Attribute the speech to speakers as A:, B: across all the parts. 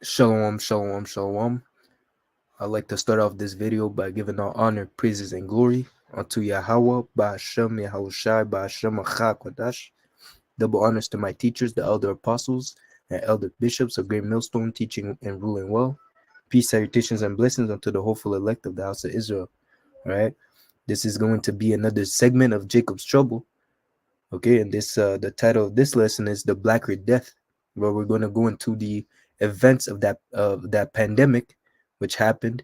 A: Shalom, shalom, shalom. I'd like to start off this video by giving all honor, praises, and glory unto Yahweh, Ba'ashem, Yahushai, Ba'ashem, Achakwadash. Double honors to my teachers, the elder apostles, and elder bishops of Great Millstone, teaching and ruling well. Peace, salutations, and blessings unto the hopeful elect of the house of Israel. All right. This is going to be another segment of Jacob's Trouble. Okay, and this the title of this lesson is The Black Red Death, where we're going to go into the events of that pandemic which happened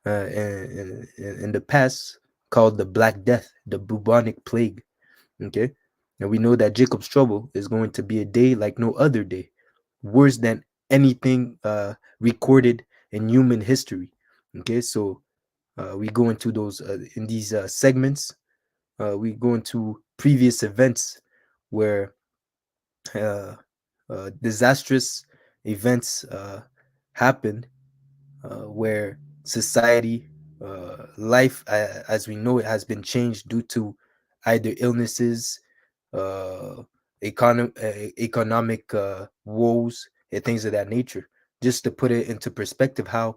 A: in the past, called the Black Death, the bubonic plague. Okay, and we know that Jacob's Trouble is going to be a day like no other day, worse than anything recorded in human history. Okay, so we go into those in these segments. We go into previous events where uh, disastrous events happened, where society, life as we know it, has been changed due to either illnesses, uh, economic woes, and things of that nature. Just to put it into perspective, how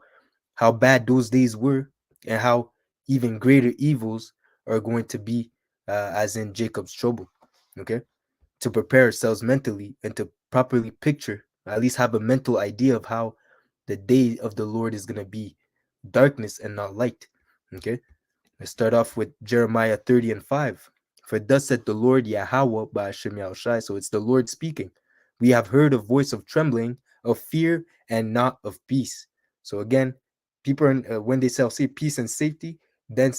A: bad those days were, and how even greater evils are going to be, as in Jacob's Trouble. Okay, to prepare ourselves mentally and to properly picture, at least have a mental idea of how the day of the Lord is going to be darkness and not light. Okay, let's start off with Jeremiah 30 and 5. For thus said the Lord Yahweh by Hashem Yahushai. So it's the Lord speaking. We have heard a voice of trembling, of fear, and not of peace. So again, people when they shall say peace and safety, then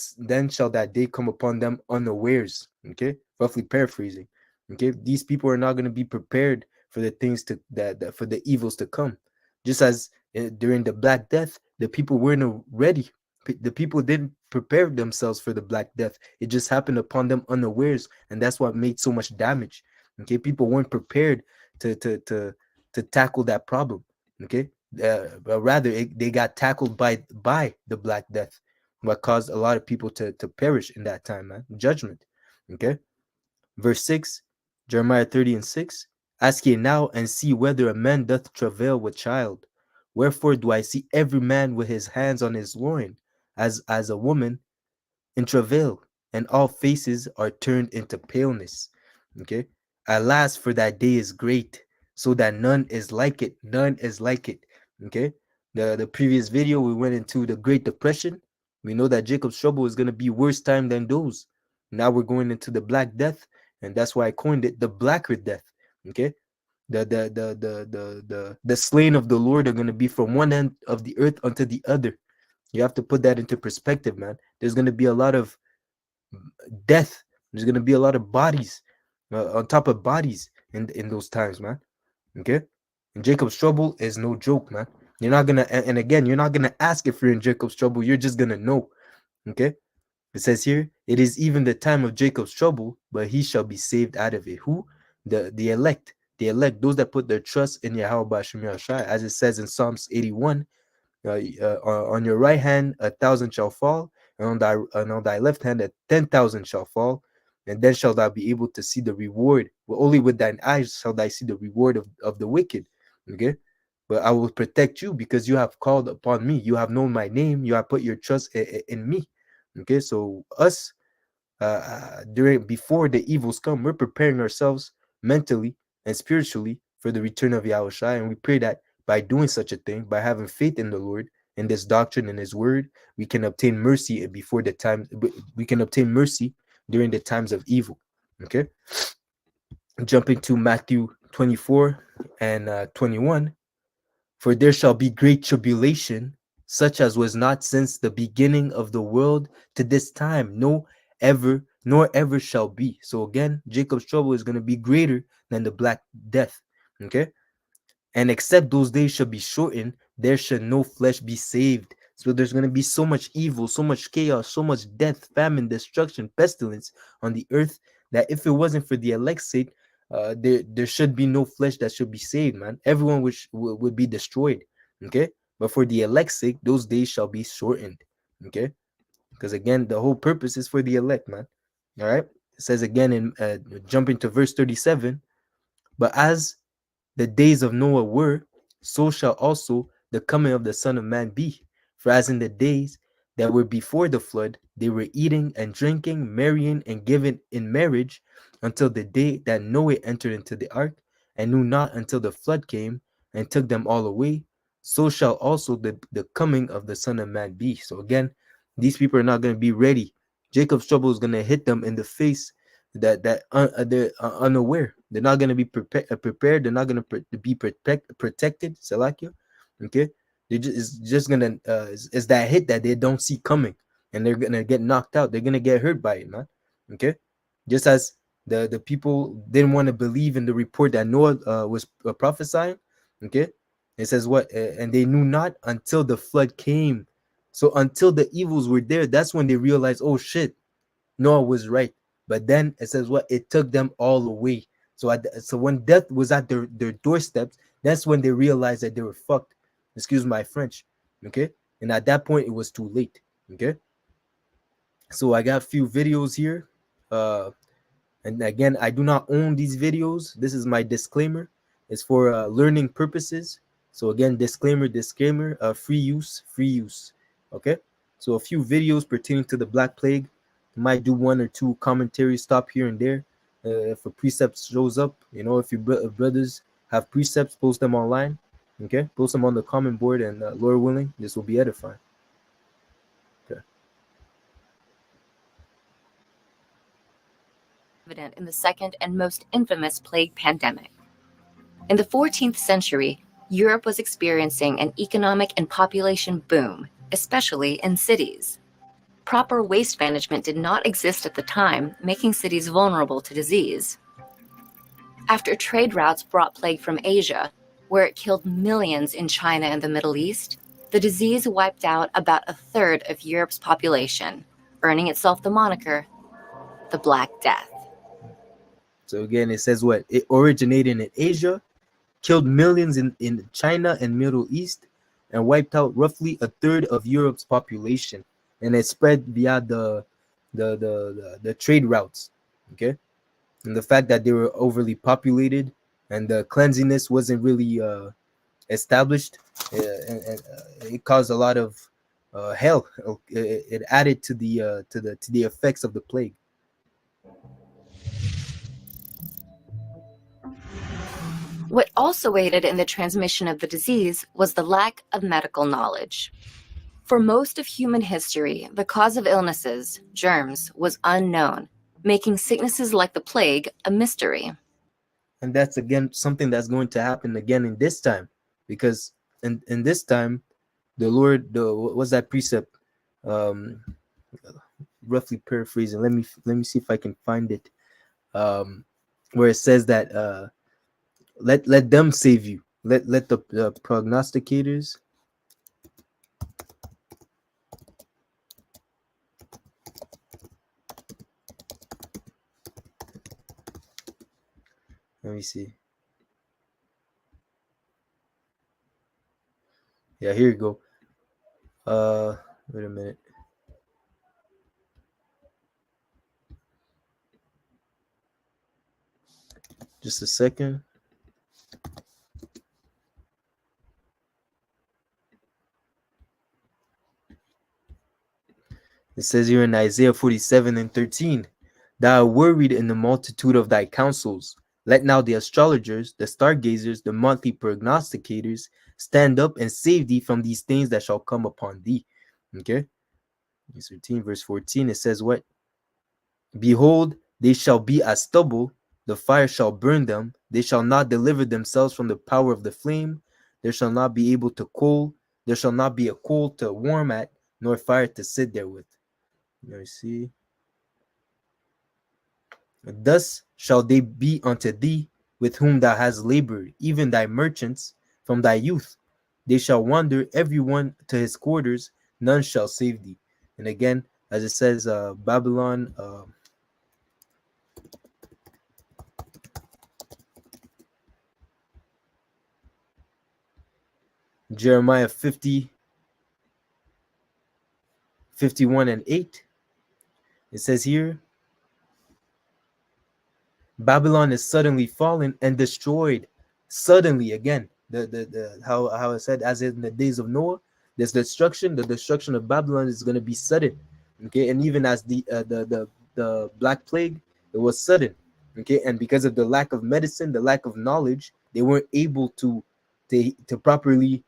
A: shall that day come upon them unawares. Okay, roughly paraphrasing. Okay, these people are not going to be prepared for the things that for the evils to come. Just as during the Black Death, the people weren't ready. The people didn't prepare themselves for the Black Death. It just happened upon them unawares, and that's what made so much damage. Okay, people weren't prepared to tackle that problem. Okay, but rather they got tackled by the Black Death, what caused a lot of people to perish in that time, man. Judgment. Okay, verse 6, Jeremiah 30 and 6. Ask ye now and see whether a man doth travail with child. Wherefore do I see every man with his hands on his loin, as a woman in travail, and all faces are turned into paleness. Okay. Alas, for that day is great, so that none is like it. None is like it. Okay. The previous video, we went into the Great Depression. We know that Jacob's Trouble is going to be worse time than those. Now we're going into the Black Death, and that's why I coined it the Blacker Death. Okay. The slain of the Lord are going to be from one end of the earth unto the other. You have to put that into perspective, man. There's going to be a lot of death. There's going to be a lot of bodies on top of bodies in those times, man. Okay? And Jacob's Trouble is no joke, man. You're not going to, and again, you're not going to ask if you're in Jacob's Trouble. You're just going to know. Okay? It says here, it is even the time of Jacob's trouble, but he shall be saved out of it. Who? The elect. The elect, those that put their trust in Yahweh Shemir Shai, as it says in Psalms 81, on your right hand 1,000 shall fall, and on thy left hand 10,000 shall fall, and then shall thou be able to see the reward. Well, only with thine eyes shall thou see the reward of the wicked. Okay, but I will protect you because you have called upon me. You have known my name. You have put your trust in me. Okay, so us, before the evils come, we're preparing ourselves mentally and spiritually for the return of Yahushua, and we pray that by doing such a thing, by having faith in the Lord, in this doctrine, in His Word, we can obtain mercy before the time. We can obtain mercy during the times of evil. Okay, jumping to Matthew 24 and 21. For there shall be great tribulation, such as was not since the beginning of the world to this time, nor ever shall be. So again, Jacob's trouble is going to be greater than the Black Death. Okay. And except those days shall be shortened, there shall no flesh be saved. So there's going to be so much evil, so much chaos, so much death, famine, destruction, pestilence on the earth, that if it wasn't for the elect's sake, there should be no flesh that should be saved, man. Everyone would be destroyed. Okay. But for the elect's sake, those days shall be shortened. Okay. Because again, the whole purpose is for the elect, man. All right. It says again in jumping to verse 37, but as the days of Noah were, so shall also the coming of the Son of Man be. For as in the days that were before the flood, they were eating and drinking, marrying and giving in marriage, until the day that Noah entered into the ark, and knew not until the flood came and took them all away. So shall also the coming of the Son of Man be. So again, these people are not going to be ready. Jacob's trouble is going to hit them in the face that they're unaware. They're not going to be prepared. They're not going to be protected. Salakia, okay? It's just gonna it's that hit that they don't see coming, and they're gonna get knocked out. They're gonna get hurt by it, man. Okay, just as the people didn't want to believe in the report that Noah was prophesying. Okay, it says what, and they knew not until the flood came. So until the evils were there, that's when they realized, oh shit, Noah was right. But then it says what, it took them all away. So when death was at their doorsteps, that's when they realized that they were fucked. Excuse my French. Okay. And at that point, it was too late. Okay. So I got a few videos here. And again, I do not own these videos. This is my disclaimer. It's for learning purposes. So again, disclaimer, free use. Okay. So a few videos pertaining to the Black Plague. Might do one or two commentaries, stop here and there. If a precept shows up, if your brothers have precepts, post them online. Okay, post them on the comment board, and Lord willing, this will be edifying. Okay.
B: Evident in the second and most infamous plague pandemic. In the 14th century, Europe was experiencing an economic and population boom, especially in cities. Proper waste management did not exist at the time, making cities vulnerable to disease. After trade routes brought plague from Asia, where it killed millions in China and the Middle East, the disease wiped out about a third of Europe's population, earning itself the moniker, the Black Death.
A: So again, it says what? It originated in Asia, killed millions in China and Middle East, and wiped out roughly a third of Europe's population. And it spread via the trade routes. Okay. And the fact that they were overly populated and the cleanliness wasn't really established, and it caused a lot of hell. It added to the effects of the plague.
B: What also aided in the transmission of the disease was the lack of medical knowledge. For most of human history, the cause of illnesses, germs, was unknown, making sicknesses like the plague a mystery.
A: And that's again something that's going to happen again in this time, because in this time, the Lord, what was that precept? Um, roughly paraphrasing. Let me see if I can find it. Where it says that let them save you. Let the prognosticators. Let me see. Yeah, here you go. Wait a minute. Just a second. It says here in Isaiah 47:13, thou art worried in the multitude of thy counsels. Let now the astrologers, the stargazers, the monthly prognosticators stand up and save thee from these things that shall come upon thee. Okay. 13, verse 14, it says what? Behold, they shall be as stubble, the fire shall burn them, they shall not deliver themselves from the power of the flame, there shall not be able to cool, there shall not be a coal to warm at, nor fire to sit there with. Let me see. Thus shall they be unto thee with whom thou hast labored, even thy merchants from thy youth. They shall wander every one to his quarters, none shall save thee. And again, as it says, Babylon, Jeremiah 50:51-8. It says here, Babylon is suddenly fallen and destroyed. Suddenly, again, how it said, as in the days of Noah, there's destruction. The destruction of Babylon is going to be sudden. Okay, and even as the Black Plague, it was sudden. Okay, and because of the lack of medicine, the lack of knowledge, they weren't able to properly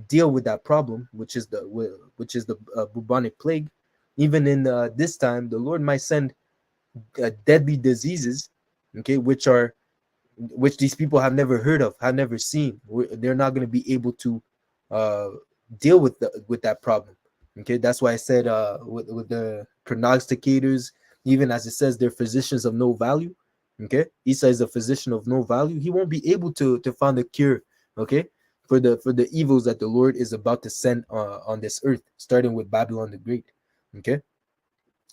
A: deal with that problem, which is the bubonic plague. Even in this time, the Lord might send deadly diseases, okay, which these people have never heard of, have never seen. They're not going to be able to uh, deal with that problem. Okay, that's why I said with the prognosticators, even as it says, they're physicians of no value. Okay, Isa is a physician of no value. He won't be able to find a cure. Okay, for the evils that the Lord is about to send on this earth, starting with Babylon the Great. Okay,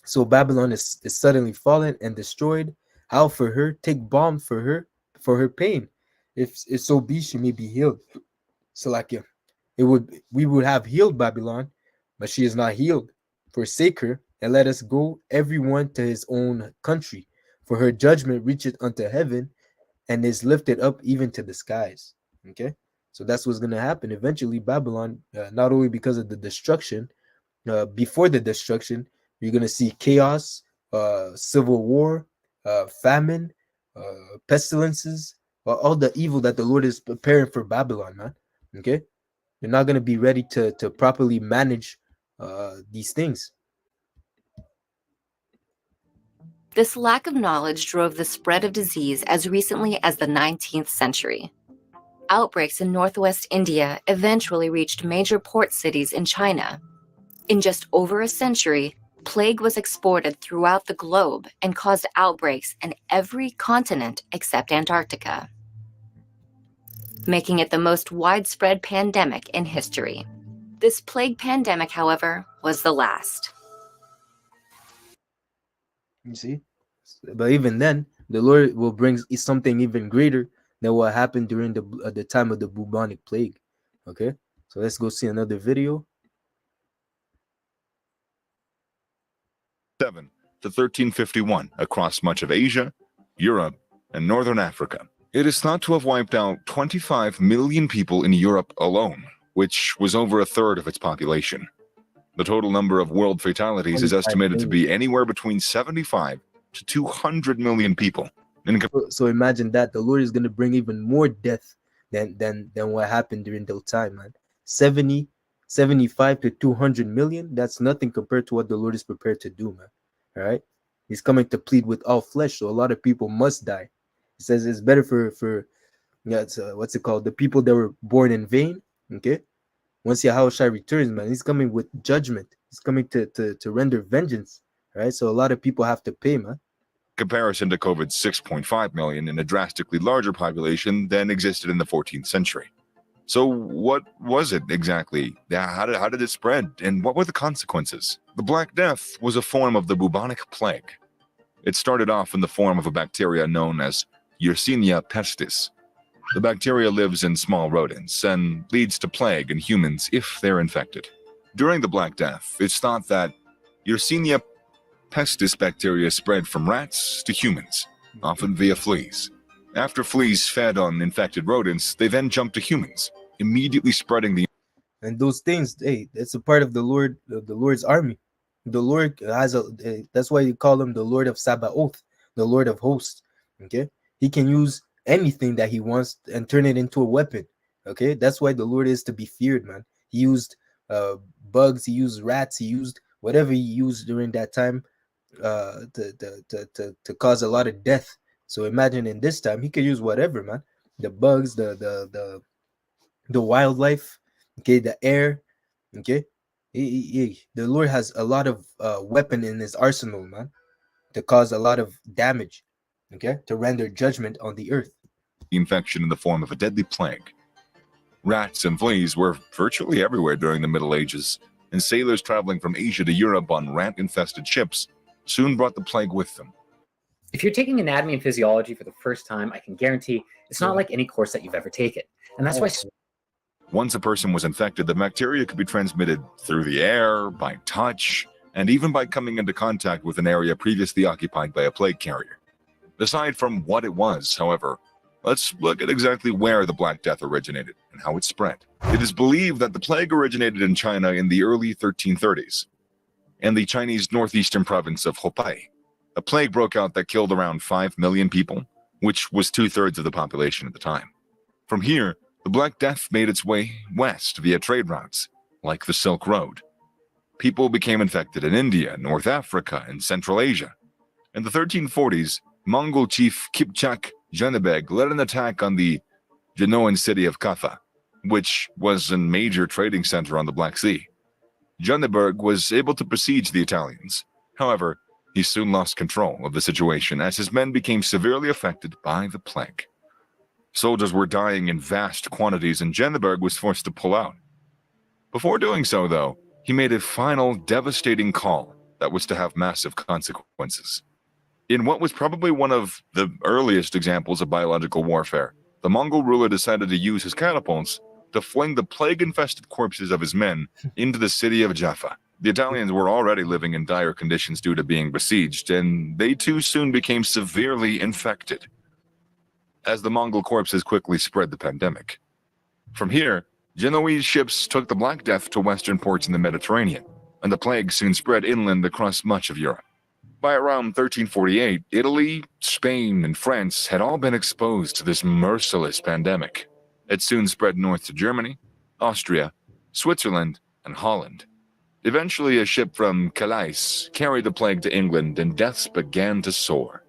A: so Babylon is suddenly fallen and destroyed. How for her? Take balm for her pain. If so be she may be healed. So like we would have healed Babylon, but she is not healed. Forsake her and let us go everyone to his own country. For her judgment reacheth unto heaven and is lifted up even to the skies. Okay, so that's what's gonna happen eventually. Babylon, not only because of the destruction, before the destruction, you're gonna see chaos, civil war, famine, pestilences, all the evil that the Lord is preparing for Babylon, man. Okay, you're not gonna be ready to properly manage these things.
B: This lack of knowledge drove the spread of disease as recently as the 19th century. Outbreaks in northwest India eventually reached major port cities in China. In just over a century, plague was exported throughout the globe and caused outbreaks in every continent except Antarctica, making it the most widespread pandemic in history. This plague pandemic, however, was the last.
A: You see, but even then, the Lord will bring something even greater than what happened during the time of the bubonic plague. Okay, so let's go see another video.
C: 7 to 1351 across much of Asia, Europe, and Northern Africa. It is thought to have wiped out 25 million people in Europe alone, which was over a third of its population. The total number of world fatalities is estimated to be anywhere between 75 to 200 million people.
A: So imagine that the Lord is going to bring even more death than what happened during that time, man. 75 to 200 million, that's nothing compared to what the Lord is prepared to do, man. All right, he's coming to plead with all flesh, so a lot of people must die. He says it's better for it's, what's it called, the people that were born in vain. Okay, once Yahushua returns, man, he's coming with judgment. He's coming to render vengeance. All right, so a lot of people have to pay, man.
C: Comparison to COVID's 6.5 million in a drastically larger population than existed in the 14th century. So what was it exactly? How did it spread? And what were the consequences? The Black Death was a form of the bubonic plague. It started off in the form of a bacteria known as Yersinia pestis. The bacteria lives in small rodents and leads to plague in humans if they're infected. During the Black Death, it's thought that Yersinia pestis bacteria spread from rats to humans, often via fleas. After fleas fed on infected rodents, they then jumped to humans, immediately spreading the.
A: And those things, hey, it's a part of the Lord's army. The Lord has that's why you call him the Lord of Sabaoth, the Lord of hosts. Okay, he can use anything that he wants and turn it into a weapon. Okay, that's why the Lord is to be feared, man. He used bugs, he used rats, he used whatever he used during that time to cause a lot of death. So imagine in this time, he could use whatever, man. The bugs, the wildlife, okay, the air, okay. The Lord has a lot of weapon in his arsenal, man, to cause a lot of damage, okay, to render judgment on the earth.
C: Infection in the form of a deadly plague. Rats and fleas were virtually everywhere during the Middle Ages, and sailors traveling from Asia to Europe on rat-infested ships soon brought the plague with them.
D: If you're taking anatomy and physiology for the first time, I can guarantee it's not like any course that you've ever taken. And that's why.
C: Once a person was infected, the bacteria could be transmitted through the air, by touch, and even by coming into contact with an area previously occupied by a plague carrier. Aside from what it was, however, Let's look at exactly where the Black Death originated and how it spread. It is believed that the plague originated in China in the early 1330s, in the Chinese northeastern province of Hubei. A plague broke out that killed around 5 million people, which was 2/3 of the population at the time. From here, the Black Death made its way west via trade routes, like the Silk Road. People became infected in India, North Africa, and Central Asia. In the 1340s, Mongol chief Kipchak Janibeg led an attack on the Genoan city of Kaffa, which was a major trading center on the Black Sea. Janibeg was able to besiege the Italians. However, he soon lost control of the situation as his men became severely affected by the plague. Soldiers were dying in vast quantities and Janibeg was forced to pull out. Before doing so, though, he made a final devastating call that was to have massive consequences. In what was probably one of the earliest examples of biological warfare, the Mongol ruler decided to use his catapults to fling the plague-infested corpses of his men into the city of Jaffa. The Italians were already living in dire conditions due to being besieged, and they too soon became severely infected, as the Mongol corpses quickly spread the pandemic. From here, Genoese ships took the Black Death to western ports in the Mediterranean, and the plague soon spread inland across much of Europe. By around 1348, Italy, Spain, and France had all been exposed to this merciless pandemic. It soon spread north to Germany, Austria, Switzerland, and Holland. Eventually, a ship from Calais carried the plague to England, and deaths began to soar.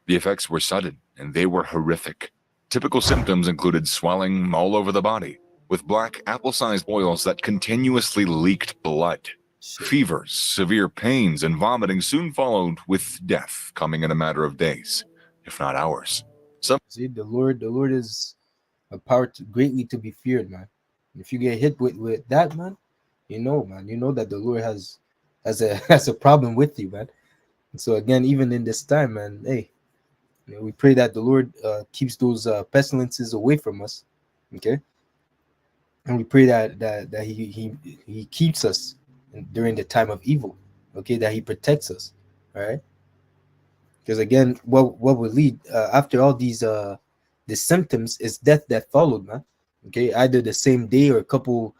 C: The effects were sudden, and they were horrific. Typical symptoms included swelling all over the body, with black apple-sized boils that continuously leaked blood. Fevers, severe pains, and vomiting soon followed, with death coming in a matter of days, if not hours.
A: See, the Lord is a power greatly to be feared, man. If you get hit with that, man, you know that the Lord has has a problem with you, man. And so again, even in this time, man, hey, we pray that the Lord keeps those pestilences away from us, okay? And we pray that he keeps us during the time of evil, okay? That he protects us, all right? Because again, what would lead after all these the symptoms is death that followed, man. Okay, either the same day or a couple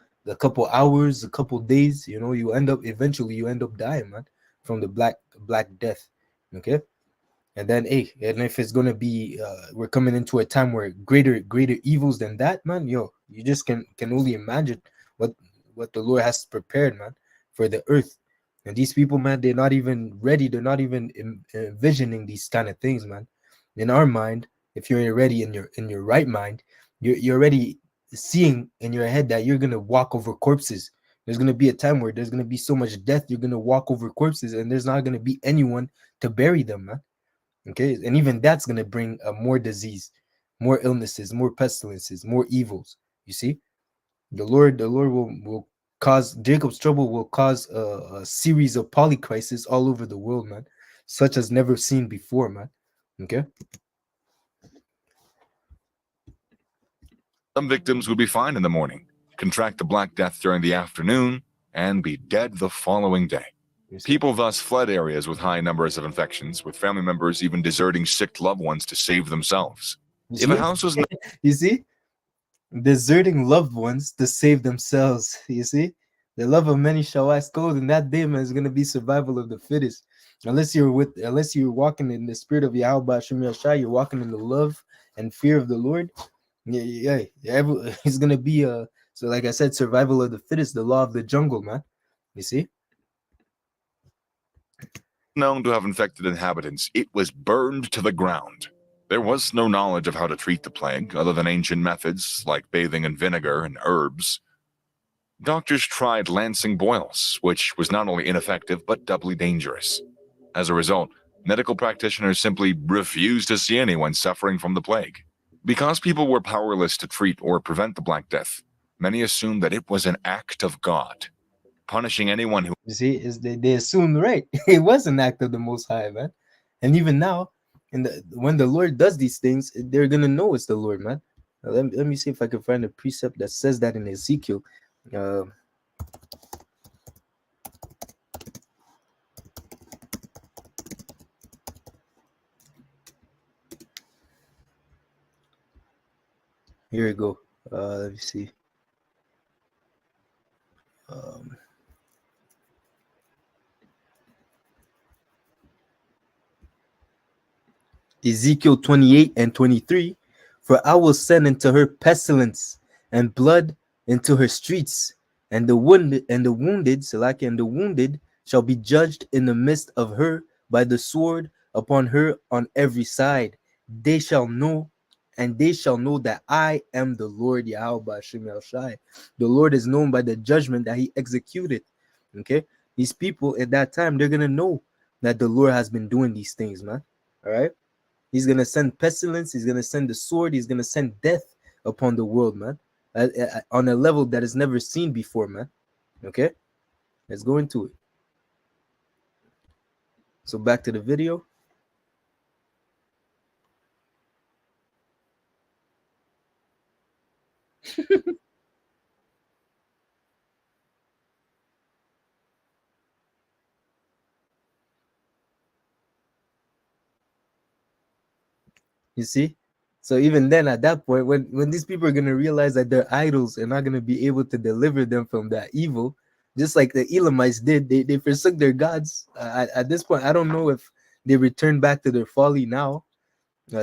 A: hours, a couple days. You end up dying, man, from the black death. Okay, and then and if it's gonna be, we're coming into a time where greater evils than that, man. You just can only imagine what the Lord has prepared, man, for the earth. And these people, man, they're not even ready. They're not even envisioning these kind of things, man. In our mind, if you're already in your right mind, you're already seeing in your head that you're gonna walk over corpses. There's gonna be a time where there's gonna be so much death, you're gonna walk over corpses, and there's not gonna be anyone to bury them, man. Okay, and even that's gonna bring more disease, more illnesses, more pestilences, more evils. You see, the Lord will cause Jacob's trouble will cause a series of polycrisis all over the world, man, such as never seen before, man. Okay.
C: Some victims would be fine in the morning, contract the Black Death during the afternoon, and be dead the following day. People thus fled areas with high numbers of infections, with family members even deserting sick loved ones to save themselves. If a house was
A: you see, deserting loved ones to save themselves. You see, the love of many shall wax cold, and that day, man, is gonna be survival of the fittest. Unless you're walking in the spirit of Yahweh Shem Yashai, you're walking in the love and fear of the Lord. Yeah. It's gonna be so like I said, survival of the fittest, the law of the jungle, man. You see?
C: known to have infected inhabitants, it was burned to the ground. There was no knowledge of how to treat the plague, other than ancient methods like bathing in vinegar and herbs. Doctors tried lancing boils, which was not only ineffective but doubly dangerous. As a result, medical practitioners simply refused to see anyone suffering from the plague. Because people were powerless to treat or prevent the Black Death, many assumed that it was an act of God, punishing anyone who...
A: You see, they assumed right. It was an act of the Most High, man. And even now, when the Lord does these things, they're gonna know it's the Lord, man. Let me see if I can find a precept that says that in Ezekiel. Here we go. Let me see. Um, Ezekiel 28 and 23. For I will send into her pestilence and blood into her streets, and the wounded, Salaki, and the wounded shall be judged in the midst of her by the sword upon her on every side. They shall know, and they shall know that I am the Lord Yahweh Hashem El Shai. The Lord is known by the judgment that he executed. Okay, these people at that time, they're gonna know that the Lord has been doing these things, man. All right. He's gonna send pestilence. He's gonna send the sword. He's gonna send death upon the world, man, on a level that is never seen before, man. Okay, let's go into it. So back to the video. You see? So even then, at that point, when these people are gonna realize that their idols are not gonna be able to deliver them from that evil, just like the Elamites did, they forsook their gods. At this point, I don't know if they return back to their folly now,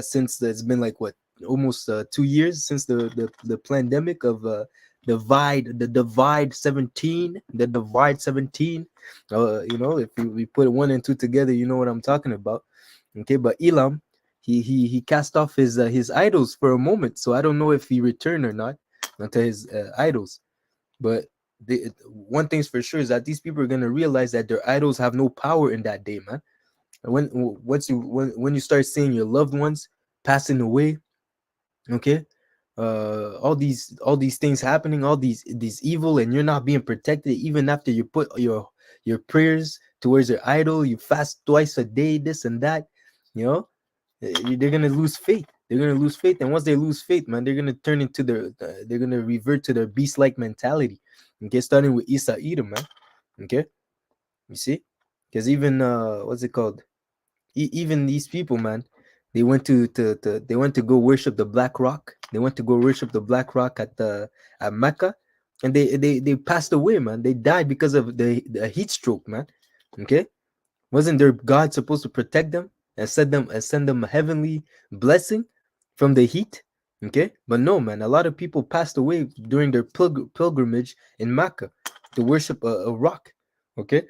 A: since it's been like what, almost 2 years since the pandemic of divide 17, if we put one and two together, you know what I'm talking about. Okay, but Elam, he cast off his idols for a moment, so I don't know if he returned or not unto his idols. But one thing's for sure is that these people are going to realize that their idols have no power in that day, man. When you start seeing your loved ones passing away, okay, all these things happening, all these evil, and you're not being protected even after you put your prayers towards your idol, you fast twice a day, this and that, you know, they're gonna lose faith. They're gonna lose faith, and once they lose faith, man, they're gonna turn into they're gonna revert to their beast-like mentality. Okay, starting with Isa Edom, man. Okay, you see, because even what's it called? Even these people, man, they went to they went to go worship the Black Rock. They went to go worship the Black Rock at Mecca, and they passed away, man. They died because of the heat stroke, man. Okay, wasn't their God supposed to protect them and send them a heavenly blessing from the heat? Okay, but no, man. A lot of people passed away during their pilgrimage in Mecca to worship a rock. Okay,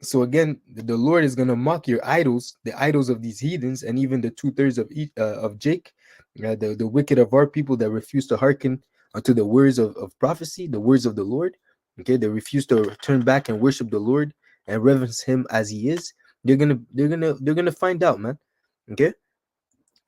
A: so again, the Lord is gonna mock your idols, the idols of these heathens, and even the 2/3 of Jake, the wicked of our people that refuse to hearken unto the words of prophecy, the words of the Lord. Okay, they refuse to turn back and worship the Lord and reverence Him as He is. They're gonna find out, man. Okay,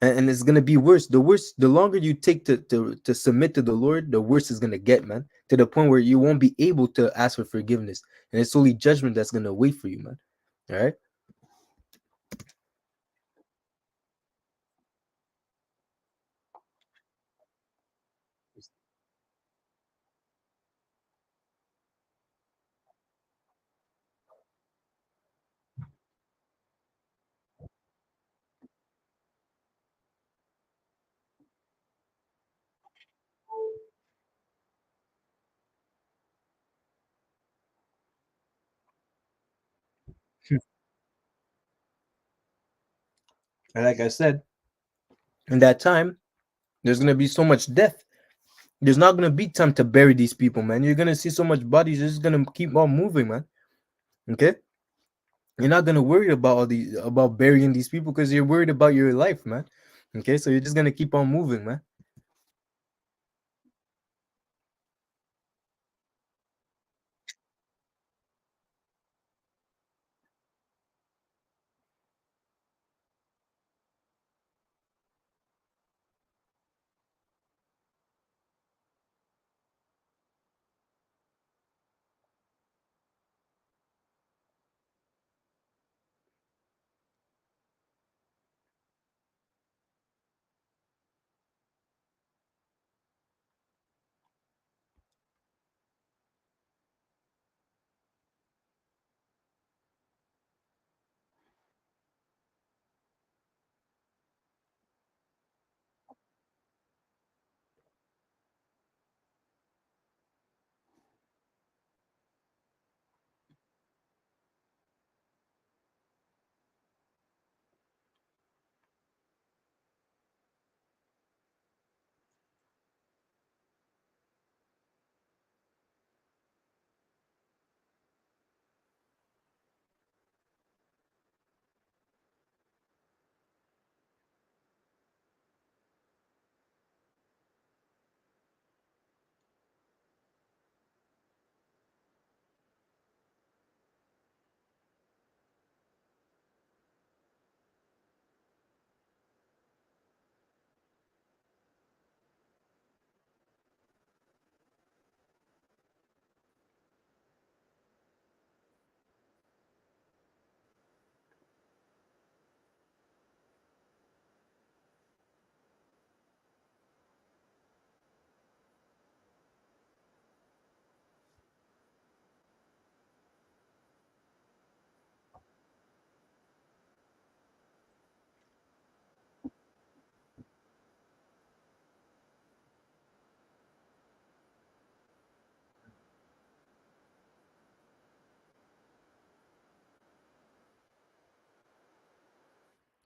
A: and it's gonna be worse. The worse, the longer you take to submit to the Lord, the worse it's gonna get, man. To the point where you won't be able to ask for forgiveness, and it's only judgment that's gonna wait for you, man. All right. And like I said, in that time, there's gonna be so much death. There's not gonna be time to bury these people, man. You're gonna see so much bodies. It's just gonna keep on moving, man. Okay. You're not gonna worry about about burying these people because you're worried about your life, man. Okay, so you're just gonna keep on moving, man.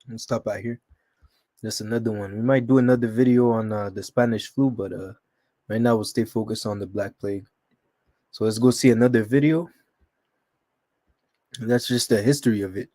A: Let's stop out here. That's another one. We might do another video on the Spanish flu, but right now we'll stay focused on the Black Plague. So let's go see another video. That's just the history of it.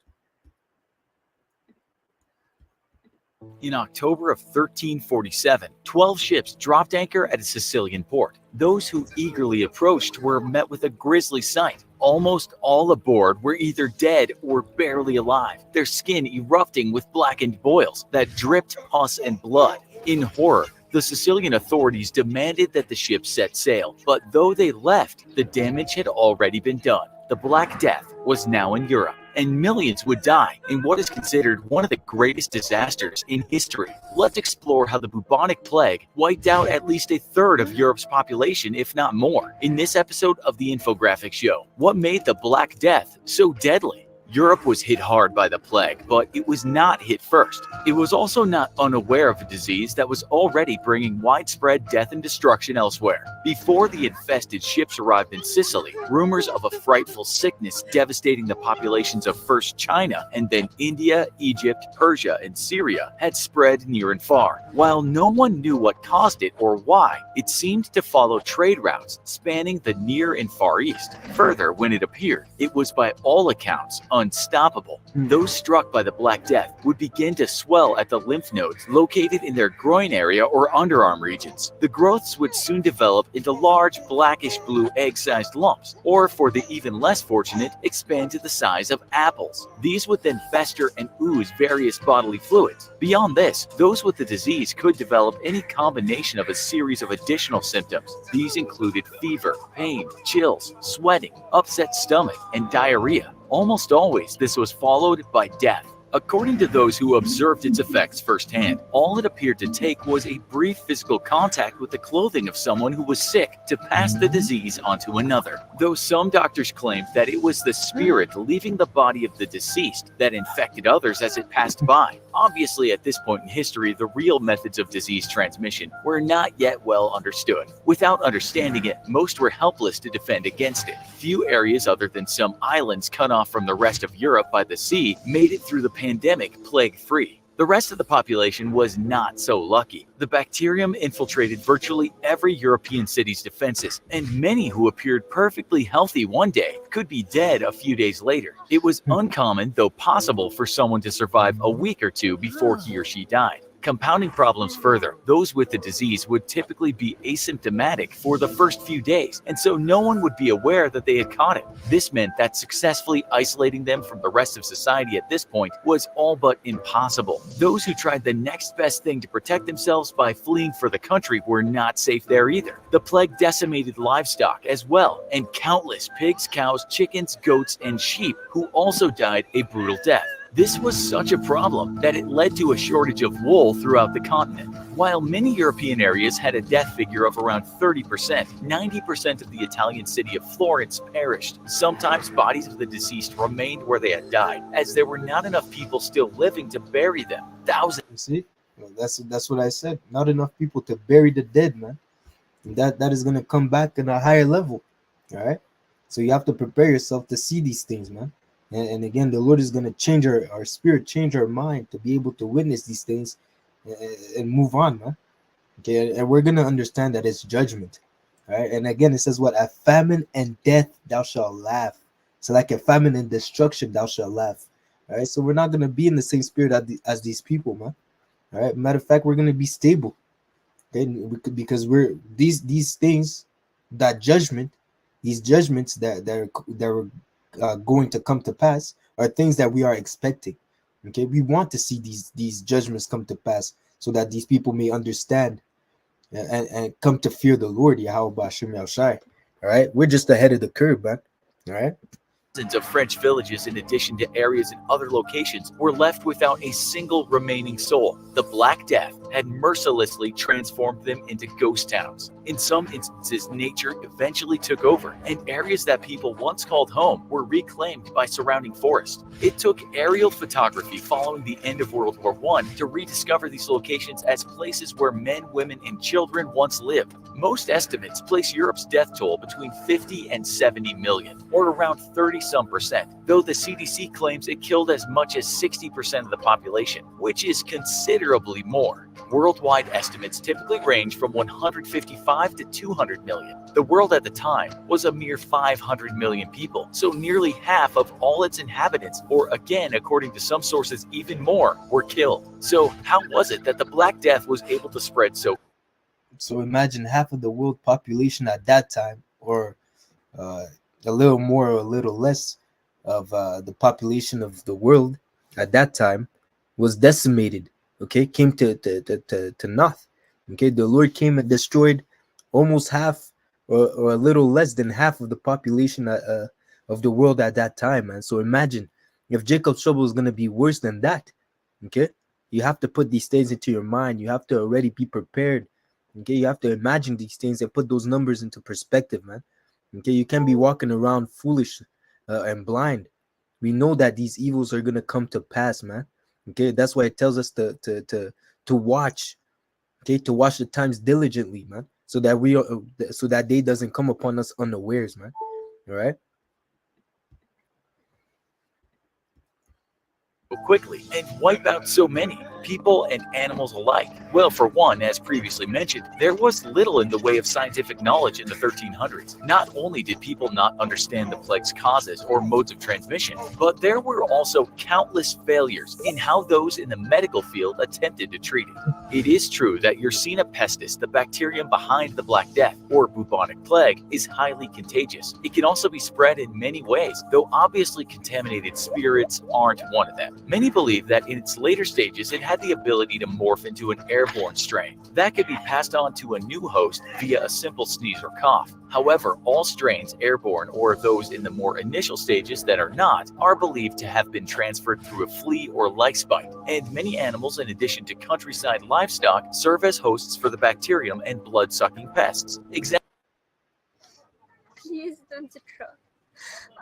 E: In October of 1347, 12 ships dropped anchor at a Sicilian port. Those who eagerly approached were met with a grisly sight. Almost all aboard were either dead or barely alive, their skin erupting with blackened boils that dripped pus and blood. In horror, the Sicilian authorities demanded that the ships set sail, but though they left, the damage had already been done. The Black Death was now in Europe, and millions would die in what is considered one of the greatest disasters in history. Let's explore how the bubonic plague wiped out at least a third of Europe's population, if not more, in this episode of the Infographic Show. What made the Black Death so deadly? Europe was hit hard by the plague, but it was not hit first. It was also not unaware of a disease that was already bringing widespread death and destruction elsewhere. Before the infested ships arrived in Sicily, rumors of a frightful sickness devastating the populations of first China and then India, Egypt, Persia, and Syria had spread near and far. While no one knew what caused it or why, it seemed to follow trade routes spanning the Near and Far East. Further, when it appeared, it was by all accounts unstoppable. Those struck by the Black Death would begin to swell at the lymph nodes located in their groin area or underarm regions. The growths would soon develop into large blackish blue egg-sized lumps, or for the even less fortunate, expand to the size of apples. These would then fester and ooze various bodily fluids. Beyond this, those with the disease could develop any combination of a series of additional symptoms. These included fever, pain, chills, sweating, upset stomach, and diarrhea. Almost always, this was followed by death. According to those who observed its effects firsthand, all it appeared to take was a brief physical contact with the clothing of someone who was sick to pass the disease onto another. Though some doctors claimed that it was the spirit leaving the body of the deceased that infected others as it passed by. Obviously, at this point in history, the real methods of disease transmission were not yet well understood. Without understanding it, most were helpless to defend against it. Few areas other than some islands cut off from the rest of Europe by the sea made it through the pandemic plague-free. The rest of the population was not so lucky. The bacterium infiltrated virtually every European city's defenses, and many who appeared perfectly healthy one day could be dead a few days later. It was uncommon, though possible, for someone to survive a week or two before he or she died. Compounding problems further, those with the disease would typically be asymptomatic for the first few days, and so no one would be aware that they had caught it. This meant that successfully isolating them from the rest of society at this point was all but impossible. Those who tried the next best thing to protect themselves by fleeing for the country were not safe there either. The plague decimated livestock as well, and countless pigs, cows, chickens, goats, and sheep who also died a brutal death. This was such a problem that it led to a shortage of wool throughout the continent. While many European areas had a death figure of around 30%, 90% of the Italian city of Florence perished. Sometimes bodies of the deceased remained where they had died, as there were not enough people still living to bury them. Thousands.
A: You see, well, that's what I said. Not enough people to bury the dead, man. And that is gonna come back in a higher level. All right. So you have to prepare yourself to see these things, man. And again, the Lord is going to change our spirit, change our mind to be able to witness these things and move on, man. Okay, and we're going to understand that it's judgment, right? And again, it says what? At famine and death thou shalt laugh. So like a famine and destruction thou shalt laugh. All right, so we're not going to be in the same spirit as these people, man. All right, matter of fact, we're going to be stable. Okay, because we're these things, that judgment, these judgments that are going to come to pass are things that we are expecting. Okay, we want to see these judgments come to pass so that these people may understand and come to fear the Lord, Yahweh Hashem Yahushai. All right, we're just ahead of the curve, man. All right.
E: Of French villages, in addition to areas in other locations, were left without a single remaining soul. The Black Death had mercilessly transformed them into ghost towns. In some instances, nature eventually took over, and areas that people once called home were reclaimed by surrounding forests. It took aerial photography following the end of World War I to rediscover these locations as places where men, women, and children once lived. Most estimates place Europe's death toll between 50 and 70 million, or around 36% some percent, though the CDC claims it killed as much as 60% of the population, which is considerably more. Worldwide estimates typically range from 155 to 200 million. The world at the time was a mere 500 million people, so nearly half of all its inhabitants, or again, according to some sources, even more, were killed. So how was it that the Black Death was able to spread
A: So imagine half of the world population at that time, or a little more or a little less of the population of the world at that time was decimated. Okay, came to naught. Okay, the Lord came and destroyed almost half, or a little less than half of the population of the world at that time, man. So imagine if Jacob's trouble is gonna be worse than that. Okay, you have to put these things into your mind. You have to already be prepared. Okay, you have to imagine these things and put those numbers into perspective, man. Okay, you can't be walking around foolish and blind. We know that these evils are gonna come to pass, man. Okay, that's why it tells us to watch. Okay, to watch the times diligently, man, so that so that day doesn't come upon us unawares, man. All right.
E: quickly and wipe out so many people and animals alike? Well, for one, as previously mentioned, there was little in the way of scientific knowledge in the 1300s. Not only did people not understand the plague's causes or modes of transmission, but there were also countless failures in how those in the medical field attempted to treat it. It is true that Yersinia pestis, the bacterium behind the Black Death, or bubonic plague, is highly contagious. It can also be spread in many ways, though obviously contaminated spirits aren't one of them. Many believe that in its later stages it had the ability to morph into an airborne strain that could be passed on to a new host via a simple sneeze or cough. However, all strains airborne, or those in the more initial stages that are not, are believed to have been transferred through a flea or lice bite, and many animals, in addition to countryside livestock, serve as hosts for the bacterium and blood-sucking pests.
F: Please don't throw.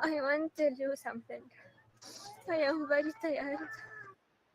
F: I want to do something. I am very tired.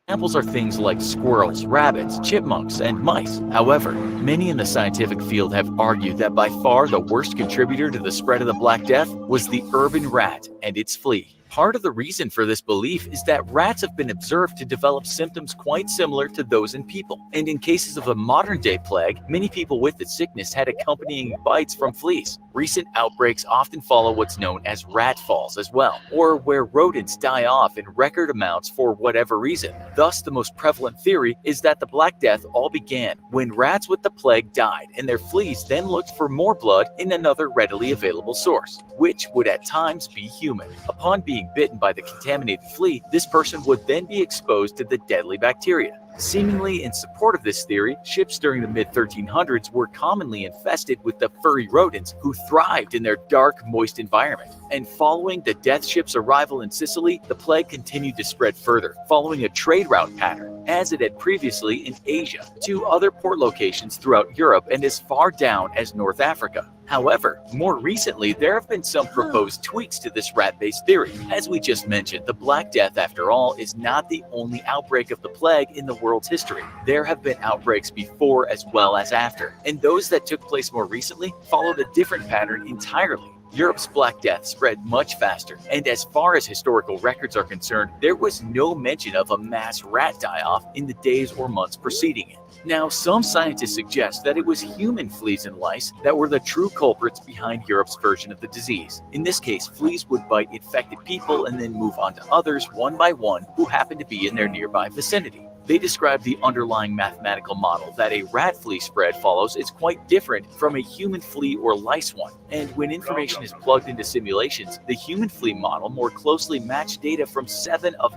E: Examples are things like squirrels, rabbits, chipmunks, and mice. However, many in the scientific field have argued that by far the worst contributor to the spread of the Black Death was the urban rat and its flea. Part of the reason for this belief is that rats have been observed to develop symptoms quite similar to those in people. And in cases of a modern-day plague, many people with the sickness had accompanying bites from fleas. Recent outbreaks often follow what's known as rat falls as well, or where rodents die off in record amounts for whatever reason. Thus, the most prevalent theory is that the Black Death all began when rats with the plague died, and their fleas then looked for more blood in another readily available source, which would at times be human. Upon being bitten by the contaminated flea, this person would then be exposed to the deadly bacteria. Seemingly in support of this theory, ships during the mid-1300s were commonly infested with the furry rodents who thrived in their dark, moist environment. And following the death ship's arrival in Sicily, the plague continued to spread further, following a trade route pattern, as it had previously in Asia, to other port locations throughout Europe and as far down as North Africa. However, more recently, there have been some proposed tweaks to this rat-based theory. As we just mentioned, the Black Death, after all, is not the only outbreak of the plague in the world's history. There have been outbreaks before as well as after, and those that took place more recently followed a different pattern entirely. Europe's Black Death spread much faster, and as far as historical records are concerned, there was no mention of a mass rat die-off in the days or months preceding it. Now, some scientists suggest that it was human fleas and lice that were the true culprits behind Europe's version of the disease. In this case, fleas would bite infected people and then move on to others one by one who happened to be in their nearby vicinity. They describe the underlying mathematical model that a rat flea spread follows is quite different from a human flea or lice one. And when information is plugged into simulations, the human flea model more closely matched data from 7 of...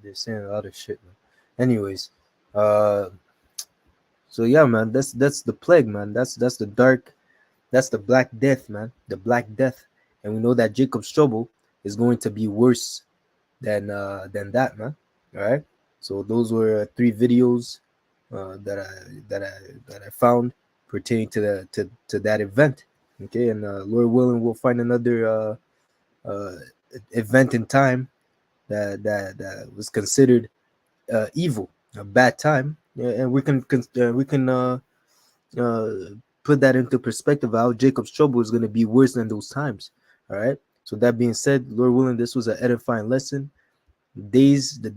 A: They're saying a lot of shit, man. Anyways, so yeah, man, that's the plague, man. That's the dark, that's the Black Death, man. The Black Death. And we know that Jacob's trouble is going to be worse than that, man. All right. So those were 3 videos that I found pertaining to that event. Okay, and Lord willing, we'll find another event in time that was considered evil, a bad time, and we can put that into perspective. How Jacob's trouble is going to be worse than those times. All right, So that being said, Lord willing, this was an edifying lesson. The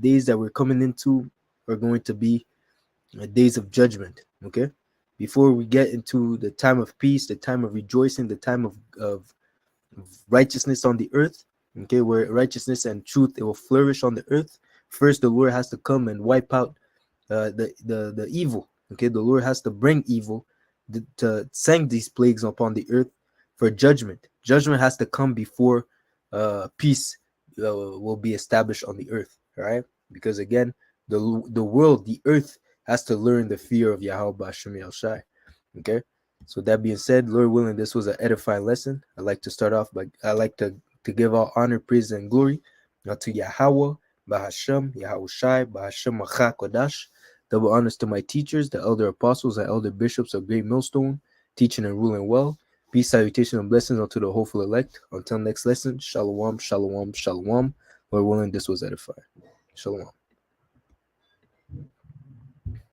A: days that we're coming into are going to be days of judgment. Okay, before we get into the time of peace, the time of rejoicing, the time of righteousness on the earth, okay, where righteousness and truth, it will flourish on the earth. First, the Lord has to come and wipe out the evil. Okay, the Lord has to bring evil to send these plagues upon the earth for judgment. Judgment has to come before peace will be established on the earth. All right, because again, the world, the earth has to learn the fear of Yahweh Hashem El Shai. Okay, so that being said, Lord willing, this was an edifying lesson. I like to start off by I like to give all honor, praise, and glory to Yahweh, Bahashem, Yahweh Shai, Bahashem Macha Kodash. Double honors to my teachers, the elder apostles and elder bishops of Great Millstone, teaching and ruling well. Peace, salutation, and blessings unto the hopeful elect. Until next lesson, shalom, shalom, shalom. Lord willing, this was edifying. Shalom.